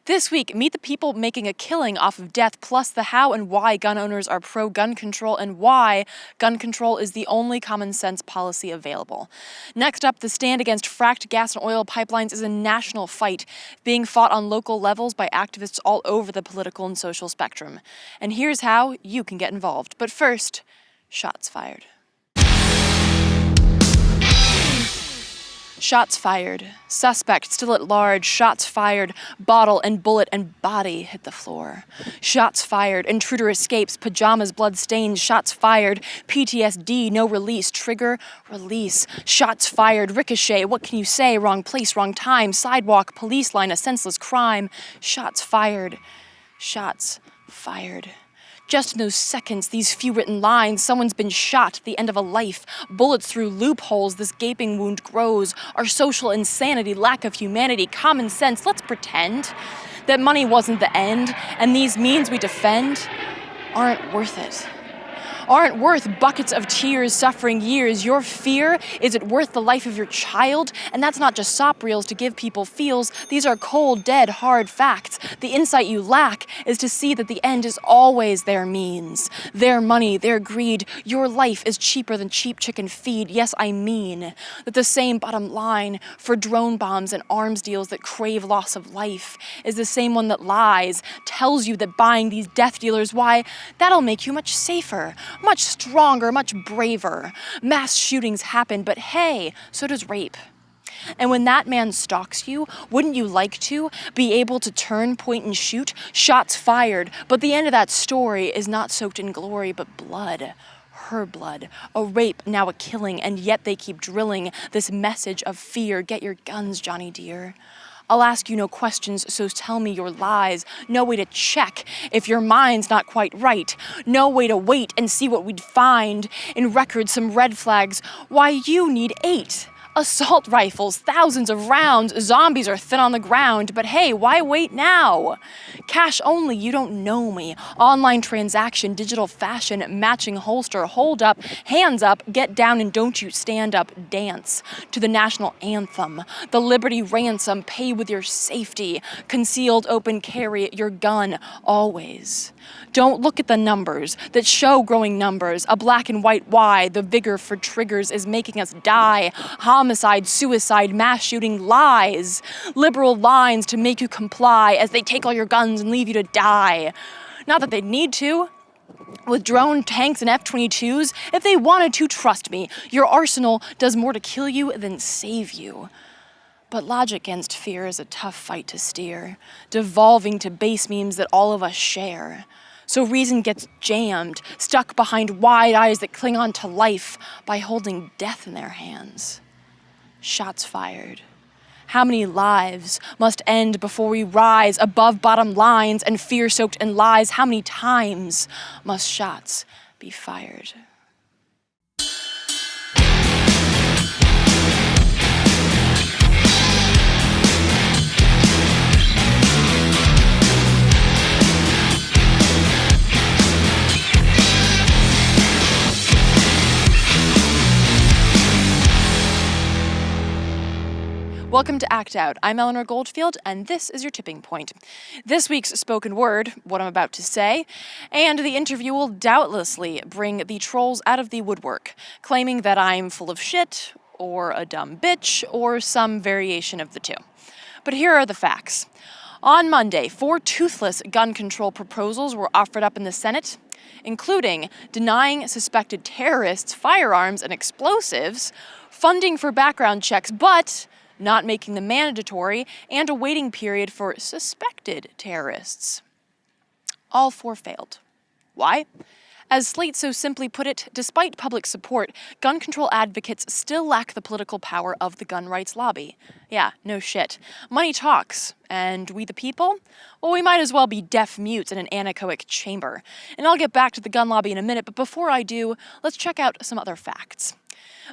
This week, meet the people making a killing off of death, plus the how and why gun owners are pro-gun control and why gun control is the only common sense policy available. Next up, the stand against fracked gas and oil pipelines is a national fight being fought on local levels by activists all over the political and social spectrum. And here's how you can get involved. But first, shots fired. Shots fired. Suspect still at large. Shots fired. Bottle and bullet and body hit the floor. Shots fired. Intruder escapes. Pajamas blood stained. Shots fired. PTSD, no release. Trigger, release. Shots fired. Ricochet, what can you say? Wrong place, wrong time. Sidewalk, police line, a senseless crime. Shots fired. Shots fired. Just in those seconds, these few written lines, someone's been shot at the end of a life. Bullets through loopholes, this gaping wound grows. Our social insanity, lack of humanity, common sense, let's pretend that money wasn't the end, and these means we defend aren't worth it. Aren't worth buckets of tears, suffering years. Your fear, is it worth the life of your child? And that's not just sop reels to give people feels. These are cold, dead, hard facts. The insight you lack is to see that the end is always their means. Their money, their greed. Your life is cheaper than cheap chicken feed. Yes, I mean that the same bottom line for drone bombs and arms deals that crave loss of life is the same one that lies, tells you that buying these death dealers, why, that'll make you much safer, much stronger, much braver. Mass shootings happen, but hey, so does rape. And when that man stalks you, wouldn't you like to be able to turn, point, and shoot? Shots fired, but the end of that story is not soaked in glory, but blood. Her blood. A rape, now a killing, and yet they keep drilling this message of fear. Get your guns, Johnny dear. I'll ask you no questions, so tell me your lies. No way to check if your mind's not quite right. No way to wait and see what we'd find. In records, some red flags. Why, you need 8. Assault rifles, thousands of rounds, zombies are thin on the ground, but hey, why wait now? Cash only, you don't know me. Online transaction, digital fashion, matching holster, hold up, hands up, get down and don't you stand up, dance to the national anthem. The Liberty ransom, pay with your safety. Concealed, open carry, your gun, always. Don't look at the numbers that show growing numbers. A black and white why, the vigor for triggers is making us die. Homicide, suicide, mass shooting, lies. Liberal lines to make you comply as they take all your guns and leave you to die. Not that they'd need to. With drone tanks and F-22s, if they wanted to, trust me, your arsenal does more to kill you than save you. But logic against fear is a tough fight to steer, devolving to base memes that all of us share. So reason gets jammed, stuck behind wide eyes that cling on to life by holding death in their hands. Shots fired. How many lives must end before we rise above bottom lines and fear soaked in lies? How many times must shots be fired? Welcome to Act Out. I'm Eleanor Goldfield, and this is your tipping point. This week's spoken word, what I'm about to say, and the interview will doubtlessly bring the trolls out of the woodwork, claiming that I'm full of shit, or a dumb bitch, or some variation of the two. But here are the facts. On Monday, 4 toothless gun control proposals were offered up in the Senate, including denying suspected terrorists firearms and explosives, funding for background checks, but not making them mandatory, and a waiting period for suspected terrorists. All 4 failed. Why? As Slate so simply put it, despite public support, gun control advocates still lack the political power of the gun rights lobby. Yeah, no shit. Money talks, and we the people? Well, we might as well be deaf mutes in an anechoic chamber. And I'll get back to the gun lobby in a minute, but before I do, let's check out some other facts.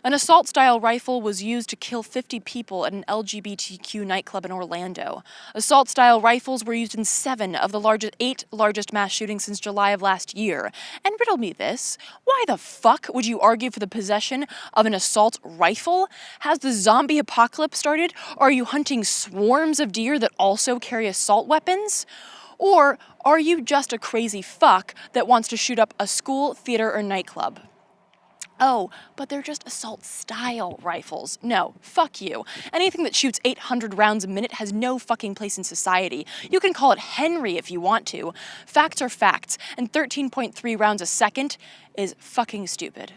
An assault-style rifle was used to kill 50 people at an LGBTQ nightclub in Orlando. Assault-style rifles were used in 7 of the 8 largest mass shootings since July of last year. And riddle me this, why the fuck would you argue for the possession of an assault rifle? Has the zombie apocalypse started? Are you hunting swarms of deer that also carry assault weapons? Or are you just a crazy fuck that wants to shoot up a school, theater, or nightclub? Oh, but they're just assault-style rifles. No, fuck you. Anything that shoots 800 rounds a minute has no fucking place in society. You can call it Henry if you want to. Facts are facts, and 13.3 rounds a second is fucking stupid.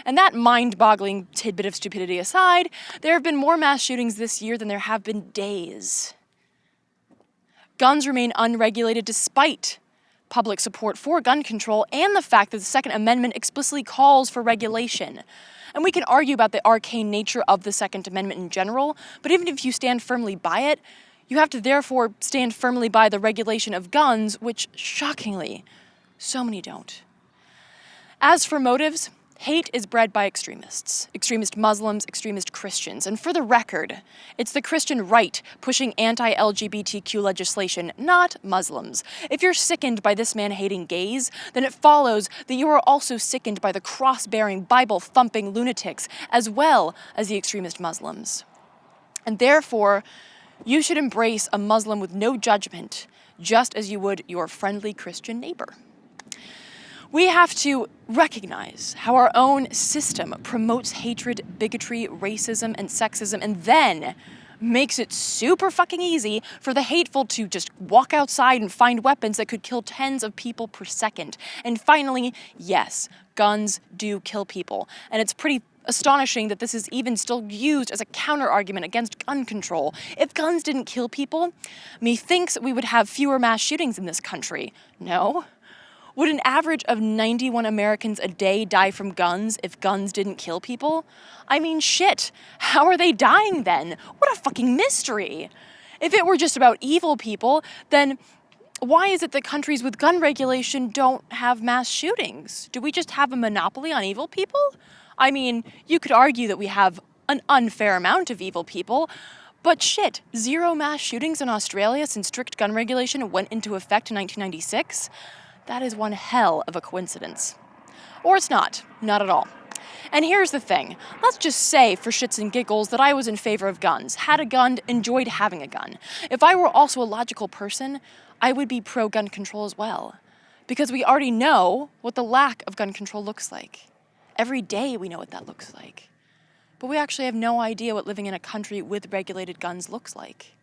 And that mind-boggling tidbit of stupidity aside, there have been more mass shootings this year than there have been days. Guns remain unregulated despite public support for gun control and the fact that the Second Amendment explicitly calls for regulation. And we can argue about the arcane nature of the Second Amendment in general, but even if you stand firmly by it, you have to therefore stand firmly by the regulation of guns, which, shockingly, so many don't. As for motives, hate is bred by extremists. Extremist Muslims, extremist Christians. And for the record, it's the Christian right pushing anti-LGBTQ legislation, not Muslims. If you're sickened by this man hating gays, then it follows that you are also sickened by the cross-bearing, Bible-thumping lunatics, as well as the extremist Muslims. And therefore, you should embrace a Muslim with no judgment, just as you would your friendly Christian neighbor. We have to recognize how our own system promotes hatred, bigotry, racism, and sexism, and then makes it super fucking easy for the hateful to just walk outside and find weapons that could kill tens of people per second. And finally, yes, guns do kill people. And it's pretty astonishing that this is even still used as a counter-argument against gun control. If guns didn't kill people, methinks we would have fewer mass shootings in this country. No? Would an average of 91 Americans a day die from guns if guns didn't kill people? I mean, shit. How are they dying then? What a fucking mystery. If it were just about evil people, then why is it that countries with gun regulation don't have mass shootings? Do we just have a monopoly on evil people? I mean, you could argue that we have an unfair amount of evil people, but shit, 0 mass shootings in Australia since strict gun regulation went into effect in 1996? That is one hell of a coincidence. Or it's not at all. And here's the thing. Let's just say, for shits and giggles, that I was in favor of guns, had a gun, enjoyed having a gun. If I were also a logical person, I would be pro-gun control as well. Because we already know what the lack of gun control looks like. Every day we know what that looks like. But we actually have no idea what living in a country with regulated guns looks like.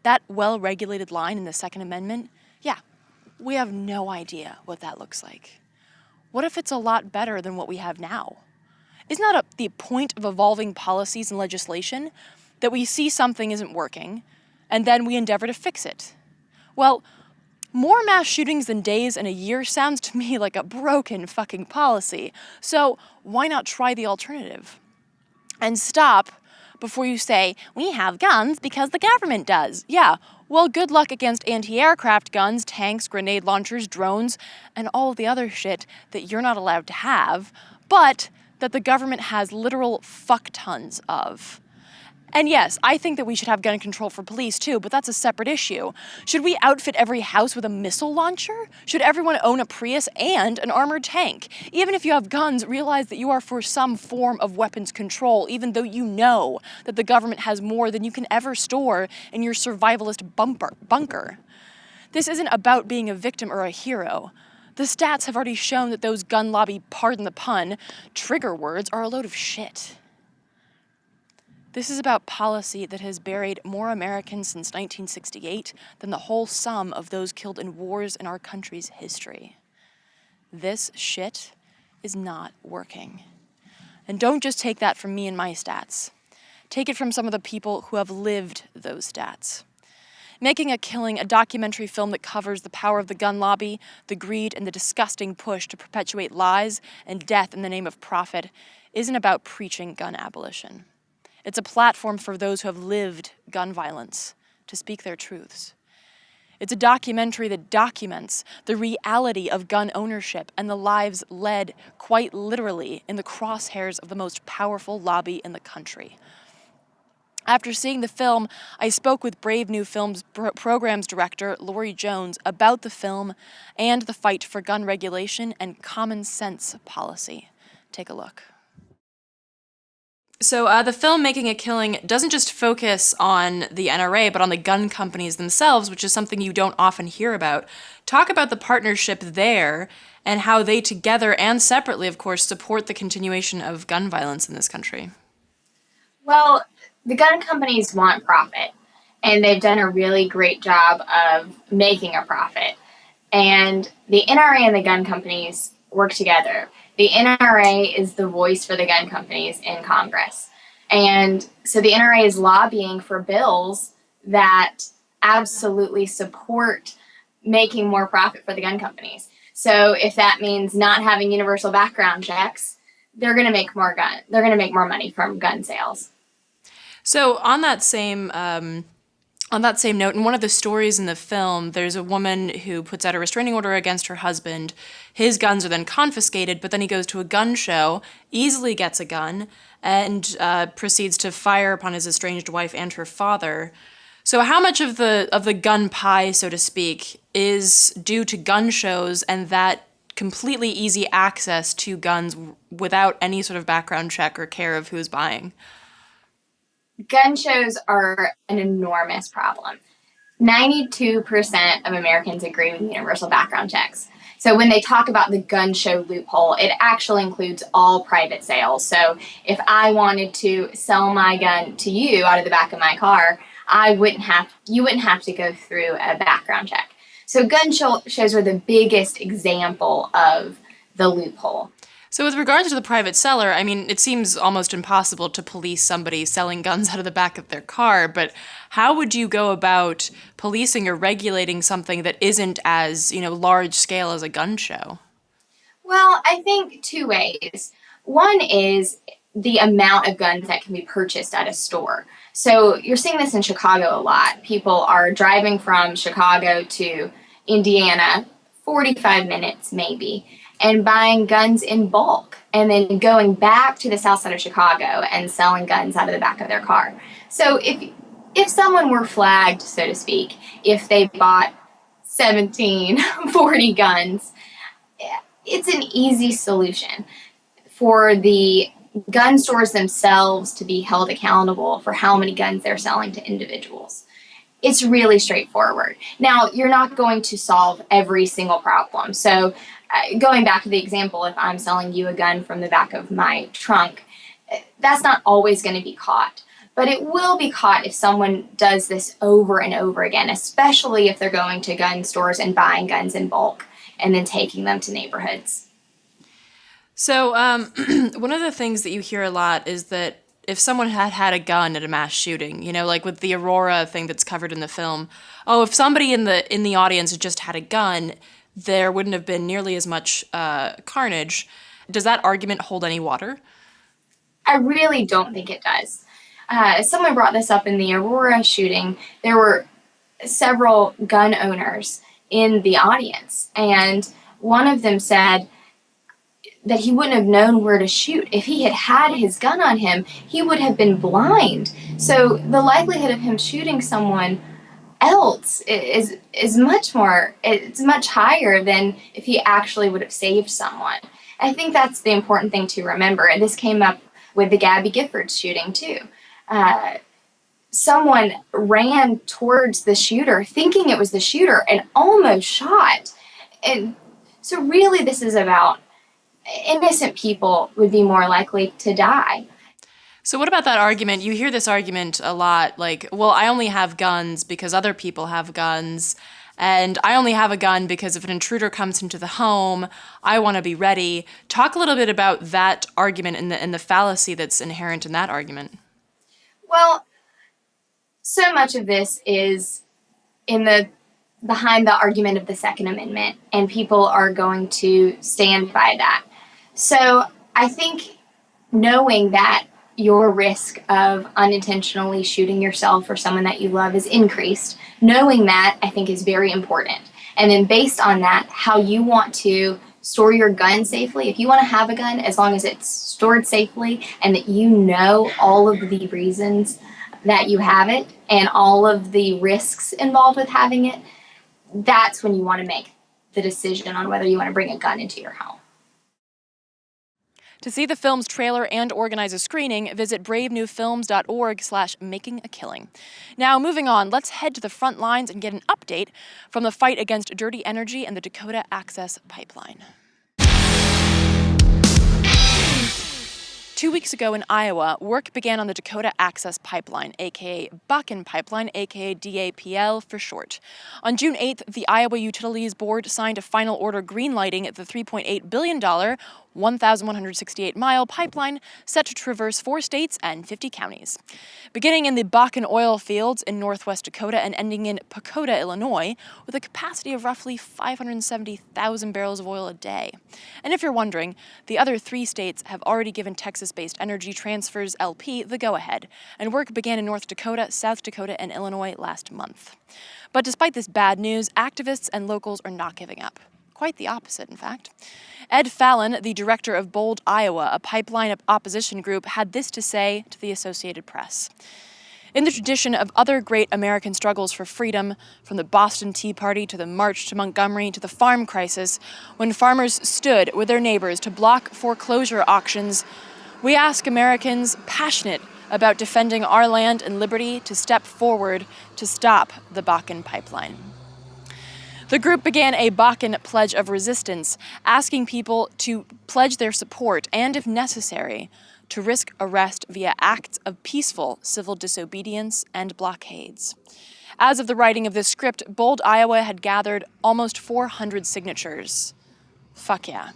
That well-regulated line in the Second Amendment, yeah, we have no idea what that looks like. What if it's a lot better than what we have now? Isn't that the point of evolving policies and legislation? That we see something isn't working, and then we endeavor to fix it. Well, more mass shootings than days in a year sounds to me like a broken fucking policy. So why not try the alternative? And stop before you say, we have guns because the government does. Yeah, well, good luck against anti-aircraft guns, tanks, grenade launchers, drones, and all the other shit that you're not allowed to have, but that the government has literal fuck tons of. And yes, I think that we should have gun control for police too, but that's a separate issue. Should we outfit every house with a missile launcher? Should everyone own a Prius and an armored tank? Even if you have guns, realize that you are for some form of weapons control, even though you know that the government has more than you can ever store in your survivalist bunker. This isn't about being a victim or a hero. The stats have already shown that those gun lobby, pardon the pun, trigger words are a load of shit. This is about policy that has buried more Americans since 1968 than the whole sum of those killed in wars in our country's history. This shit is not working. And don't just take that from me and my stats. Take it from some of the people who have lived those stats. Making a Killing, a documentary film that covers the power of the gun lobby, the greed, and the disgusting push to perpetuate lies and death in the name of profit, isn't about preaching gun abolition. It's a platform for those who have lived gun violence to speak their truths. It's a documentary that documents the reality of gun ownership and the lives led, quite literally, in the crosshairs of the most powerful lobby in the country. After seeing the film, I spoke with Brave New Films programs director Lori Jones about the film and the fight for gun regulation and common sense policy. Take a look. So the film Making a Killing doesn't just focus on the NRA, but on the gun companies themselves, which is something you don't often hear about. Talk about the partnership there and how they together and separately, of course, support the continuation of gun violence in this country. Well, the gun companies want profit, and they've done a really great job of making a profit. And the NRA and the gun companies work together. The NRA is the voice for the gun companies in Congress. And so the NRA is lobbying for bills that absolutely support making more profit for the gun companies. So if that means not having universal background checks, they're going to make they're going to make more money from gun sales. So on that same note, in one of the stories in the film, there's a woman who puts out a restraining order against her husband. His guns are then confiscated, but then he goes to a gun show, easily gets a gun, and proceeds to fire upon his estranged wife and her father. So how much of the gun pie, so to speak, is due to gun shows and that completely easy access to guns without any sort of background check or care of who's buying? Gun shows are an enormous problem. 92% of Americans agree with universal background checks. So when they talk about the gun show loophole, it actually includes all private sales. So if I wanted to sell my gun to you out of the back of my car, you wouldn't have to go through a background check. So shows are the biggest example of the loophole. So with regards to the private seller, I mean, it seems almost impossible to police somebody selling guns out of the back of their car, but how would you go about policing or regulating something that isn't as, large scale as a gun show? Well, I think two ways. One is the amount of guns that can be purchased at a store. So you're seeing this in Chicago a lot. People are driving from Chicago to Indiana, 45 minutes maybe, and buying guns in bulk and then going back to the south side of Chicago and selling guns out of the back of their car. So if someone were flagged, so to speak, if they bought 40 guns, it's an easy solution for the gun stores themselves to be held accountable for how many guns they're selling to individuals. It's really straightforward. Now, you're not going to solve every single problem. So going back to the example, if I'm selling you a gun from the back of my trunk, that's not always going to be caught. But it will be caught if someone does this over and over again, especially if they're going to gun stores and buying guns in bulk and then taking them to neighborhoods. So one of the things that you hear a lot is that if someone had a gun at a mass shooting, like with the Aurora thing that's covered in the film, if somebody in the audience had just had a gun, there wouldn't have been nearly as much carnage. Does that argument hold any water? I really don't think it does. Someone brought this up in the Aurora shooting. There were several gun owners in the audience, and one of them said that he wouldn't have known where to shoot. If he had had his gun on him, he would have been blind. So the likelihood of him shooting someone else is much higher than if he actually would have saved someone. I think that's the important thing to remember. And this came up with the Gabby Giffords shooting too. Someone ran towards the shooter thinking it was the shooter and almost shot. And so really this is about innocent people would be more likely to die. So what about that argument? You hear this argument a lot, like, well, I only have guns because other people have guns, and I only have a gun because if an intruder comes into the home, I want to be ready. Talk a little bit about that argument and the fallacy that's inherent in that argument. Well, so much of this is behind the argument of the Second Amendment, and people are going to stand by that. So I think knowing that your risk of unintentionally shooting yourself or someone that you love is increased. Knowing that, I think, is very important. And then based on that, how you want to store your gun safely. If you want to have a gun, as long as it's stored safely and that you know all of the reasons that you have it and all of the risks involved with having it, that's when you want to make the decision on whether you want to bring a gun into your home. To see the film's trailer and organize a screening, visit bravenewfilms.org/makingakilling. Now, moving on, let's head to the front lines and get an update from the fight against dirty energy and the Dakota Access Pipeline. 2 weeks ago in Iowa, work began on the Dakota Access Pipeline, aka Bakken Pipeline, aka DAPL for short. On June 8th, the Iowa Utilities Board signed a final order greenlighting the $3.8 billion 1,168-mile pipeline set to traverse 4 states and 50 counties. Beginning in the Bakken oil fields in northwest Dakota and ending in Pacoda, Illinois, with a capacity of roughly 570,000 barrels of oil a day. And if you're wondering, the other 3 states have already given Texas-based Energy Transfers LP the go-ahead, and work began in North Dakota, South Dakota, and Illinois last month. But despite this bad news, activists and locals are not giving up. Quite the opposite, in fact. Ed Fallon, the director of Bold, Iowa, a pipeline opposition group, had this to say to the Associated Press. In the tradition of other great American struggles for freedom, from the Boston Tea Party to the March to Montgomery to the farm crisis, when farmers stood with their neighbors to block foreclosure auctions, we ask Americans passionate about defending our land and liberty to step forward to stop the Bakken pipeline. The group began a Bakken pledge of resistance, asking people to pledge their support and, if necessary, to risk arrest via acts of peaceful civil disobedience and blockades. As of the writing of this script, Bold, Iowa had gathered almost 400 signatures. Fuck yeah.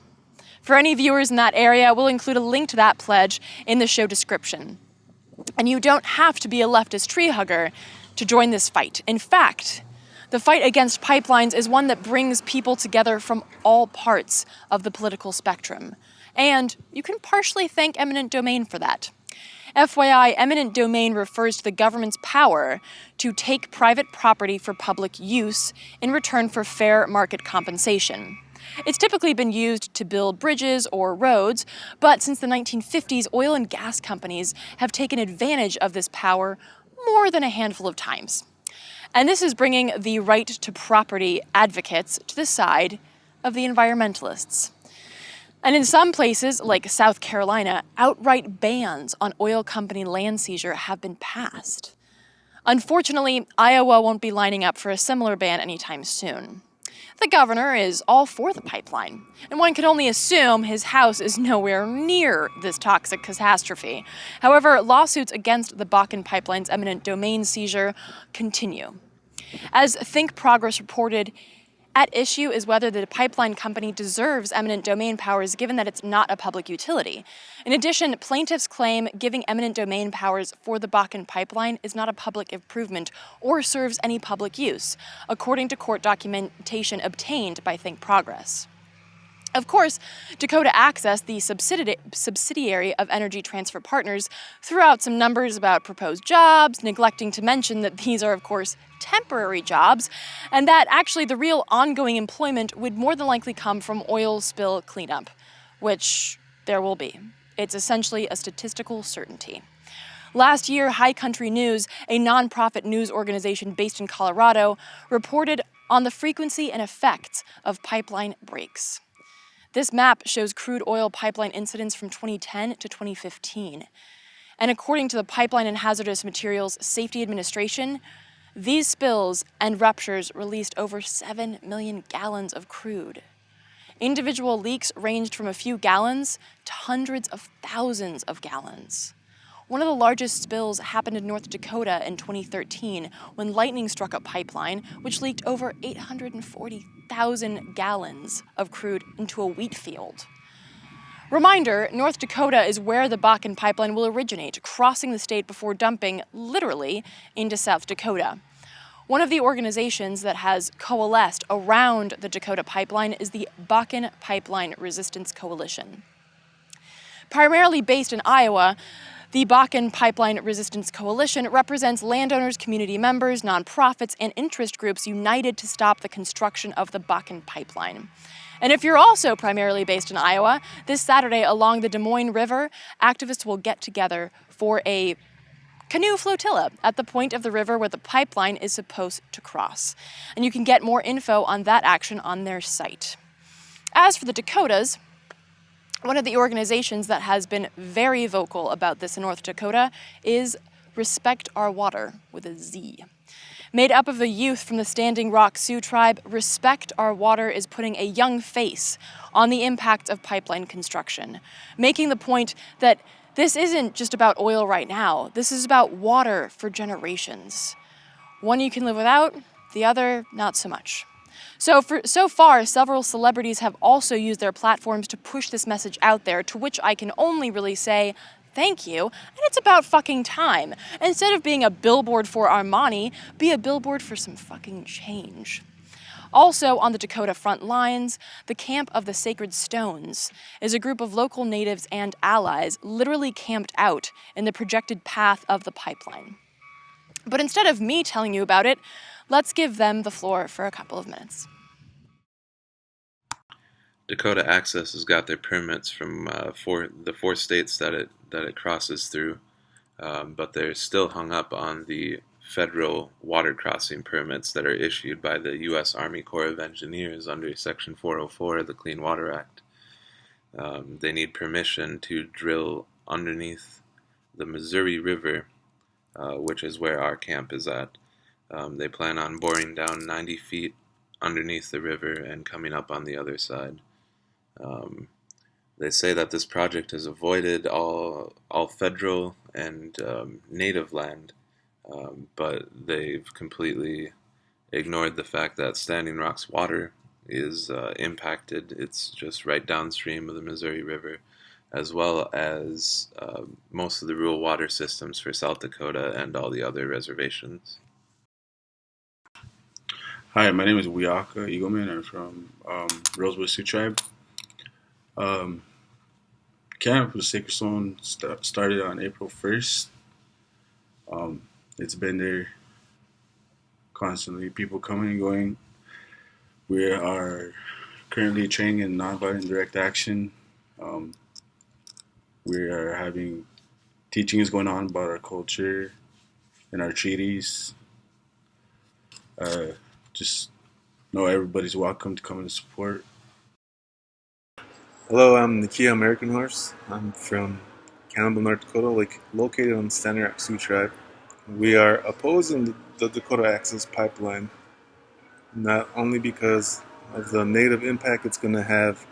For any viewers in that area, we'll include a link to that pledge in the show description. And you don't have to be a leftist tree hugger to join this fight. In fact, the fight against pipelines is one that brings people together from all parts of the political spectrum. And you can partially thank eminent domain for that. FYI, eminent domain refers to the government's power to take private property for public use in return for fair market compensation. It's typically been used to build bridges or roads, but since the 1950s, oil and gas companies have taken advantage of this power more than a handful of times. And this is bringing the right to property advocates to the side of the environmentalists. And in some places, like South Carolina, outright bans on oil company land seizure have been passed. Unfortunately, Iowa won't be lining up for a similar ban anytime soon. The governor is all for the pipeline, and one can only assume his house is nowhere near this toxic catastrophe. However, lawsuits against the Bakken pipeline's eminent domain seizure continue. As Think Progress reported, at issue is whether the pipeline company deserves eminent domain powers given that it's not a public utility. In addition, plaintiffs claim giving eminent domain powers for the Bakken pipeline is not a public improvement or serves any public use, according to court documentation obtained by Think Progress. Of course, Dakota Access, the subsidiary of Energy Transfer Partners, threw out some numbers about proposed jobs, neglecting to mention that these are, of course, temporary jobs, and that actually the real ongoing employment would more than likely come from oil spill cleanup, which there will be. It's essentially a statistical certainty. Last year, High Country News, a nonprofit news organization based in Colorado, reported on the frequency and effects of pipeline breaks. This map shows crude oil pipeline incidents from 2010 to 2015. And according to the Pipeline and Hazardous Materials Safety Administration, these spills and ruptures released over 7 million gallons of crude. Individual leaks ranged from a few gallons to hundreds of thousands of gallons. One of the largest spills happened in North Dakota in 2013 when lightning struck a pipeline, which leaked over 840,000 gallons of crude into a wheat field. Reminder, North Dakota is where the Bakken pipeline will originate, crossing the state before dumping, literally, into South Dakota. One of the organizations that has coalesced around the Dakota pipeline is the Bakken Pipeline Resistance Coalition. Primarily based in Iowa, The Bakken Pipeline Resistance Coalition represents landowners, community members, nonprofits, and interest groups united to stop the construction of the Bakken pipeline. And if you're also primarily based in Iowa, this Saturday along the Des Moines River, activists will get together for a canoe flotilla at the point of the river where the pipeline is supposed to cross. And you can get more info on that action on their site. As for the Dakotas, one of the organizations that has been very vocal about this in North Dakota is Respect Our Water, with a Z. Made up of the youth from the Standing Rock Sioux tribe, Respect Our Water is putting a young face on the impact of pipeline construction, making the point that this isn't just about oil right now. This is about water for generations. One you can live without, the other not so much. So far, several celebrities have also used their platforms to push this message out there, to which I can only really say, thank you, and it's about fucking time. Instead of being a billboard for Armani, be a billboard for some fucking change. Also on the Dakota front lines, the Camp of the Sacred Stones is a group of local natives and allies literally camped out in the projected path of the pipeline. But instead of me telling you about it, let's give them the floor for a couple of minutes. Dakota Access has got their permits from the four states that it crosses through, but they're still hung up on the federal water crossing permits that are issued by the U.S. Army Corps of Engineers under Section 404 of the Clean Water Act. They need permission to drill underneath the Missouri River, which is where our camp is at. They plan on boring down 90 feet underneath the river and coming up on the other side. They say that this project has avoided all federal and native land, but they've completely ignored the fact that Standing Rock's water is impacted. It's just right downstream of the Missouri River, as well as most of the rural water systems for South Dakota and all the other reservations. Hi, my name is Wiaka Eagleman. I'm from Rosewood Sioux Tribe. Camp for the Sacred Stone started on April 1st. It's been there constantly, people coming and going. We are currently training in nonviolent direct action. We are having teachings going on about our culture and our treaties. Just know everybody's welcome to come and support. Hello, I'm Nakia American Horse. I'm from Campbell, North Dakota, located on the Standing Rock Sioux Tribe. We are opposing the Dakota Access Pipeline, not only because of the negative impact it's going to have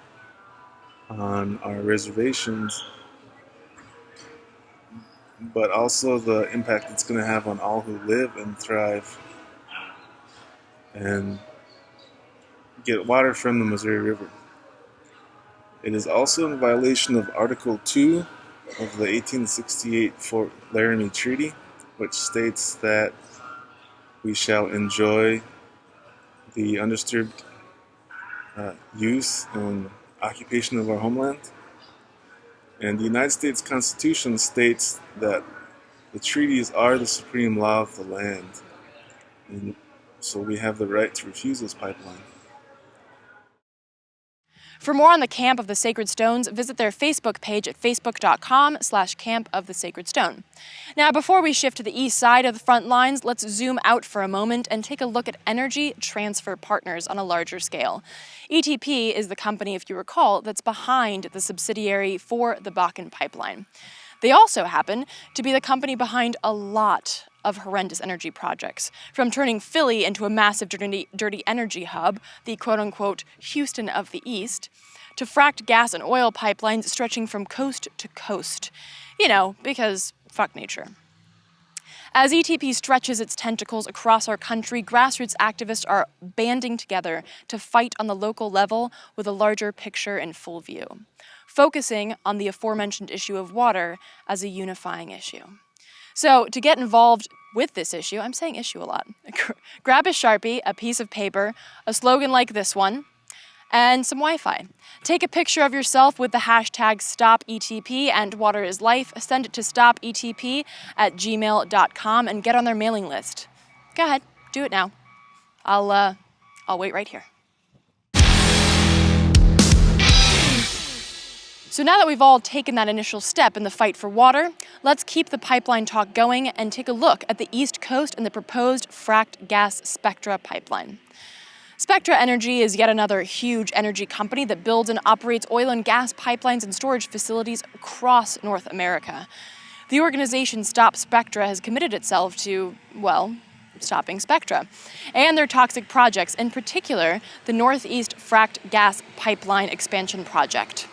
on our reservations, but also the impact it's going to have on all who live and thrive and get water from the Missouri River. It is also in violation of Article 2 of the 1868 Fort Laramie Treaty, which states that we shall enjoy the undisturbed use and occupation of our homeland. And the United States Constitution states that the treaties are the supreme law of the land. And so we have the right to refuse this pipeline. For more on the Camp of the Sacred Stones, visit their Facebook page at facebook.com/Camp of the Sacred Stone. Now, before we shift to the east side of the front lines, let's zoom out for a moment and take a look at Energy Transfer Partners on a larger scale. ETP is the company, if you recall, that's behind the subsidiary for the Bakken pipeline. They also happen to be the company behind a lot of horrendous energy projects, from turning Philly into a massive dirty energy hub, the quote-unquote Houston of the East, to fracked gas and oil pipelines stretching from coast to coast. You know, because fuck nature. As ETP stretches its tentacles across our country, grassroots activists are banding together to fight on the local level with a larger picture in full view, focusing on the aforementioned issue of water as a unifying issue. So, to get involved with this issue, I'm saying issue a lot, grab a Sharpie, a piece of paper, a slogan like this one, and some Wi-Fi. Take a picture of yourself with the hashtag StopETP and Water is Life. Send it to stopetp@gmail.com and get on their mailing list. Go ahead, do it now. I'll wait right here. So now that we've all taken that initial step in the fight for water, let's keep the pipeline talk going and take a look at the East Coast and the proposed fracked gas Spectra pipeline. Spectra Energy is yet another huge energy company that builds and operates oil and gas pipelines and storage facilities across North America. The organization Stop Spectra has committed itself to, well, stopping Spectra and their toxic projects, in particular the Northeast Fracked Gas Pipeline Expansion Project.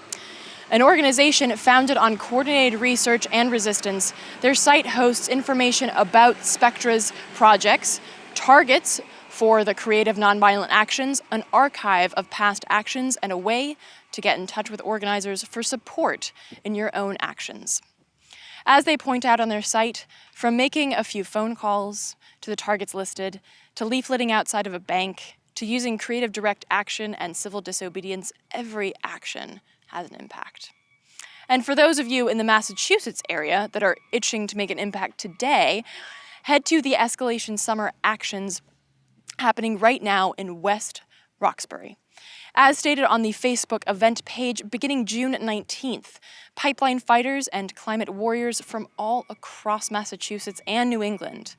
An organization founded on coordinated research and resistance, their site hosts information about Spectra's projects, targets for the creative nonviolent actions, an archive of past actions, and a way to get in touch with organizers for support in your own actions. As they point out on their site, from making a few phone calls to the targets listed, to leafleting outside of a bank, to using creative direct action and civil disobedience, every action has an impact. And for those of you in the Massachusetts area that are itching to make an impact today, head to the Escalation Summer Actions happening right now in West Roxbury. As stated on the Facebook event page, beginning June 19th, pipeline fighters and climate warriors from all across Massachusetts and New England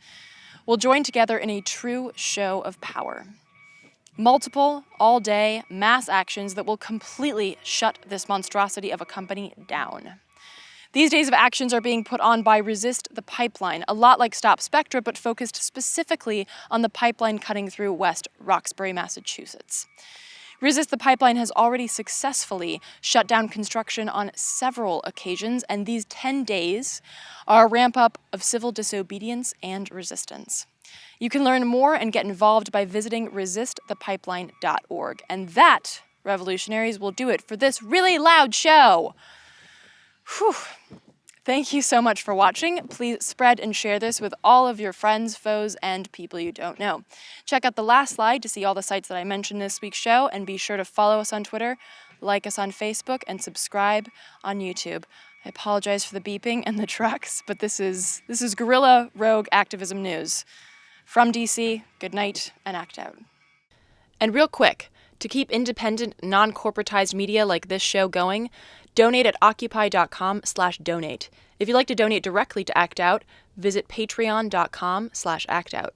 will join together in a true show of power. Multiple, all-day, mass actions that will completely shut this monstrosity of a company down. These days of actions are being put on by Resist the Pipeline, a lot like Stop Spectra, but focused specifically on the pipeline cutting through West Roxbury, Massachusetts. Resist the Pipeline has already successfully shut down construction on several occasions, and these 10 days are a ramp-up of civil disobedience and resistance. You can learn more and get involved by visiting resistthepipeline.org. And that, revolutionaries, will do it for this really loud show. Whew. Thank you so much for watching. Please spread and share this with all of your friends, foes, and people you don't know. Check out the last slide to see all the sites that I mentioned this week's show, and be sure to follow us on Twitter, like us on Facebook, and subscribe on YouTube. I apologize for the beeping and the trucks, but this is guerrilla rogue activism news. From DC, good night, and act out. And real quick, to keep independent, non-corporatized media like this show going, donate at Occupy.com/donate. If you'd like to donate directly to Act Out, visit Patreon.com/actout.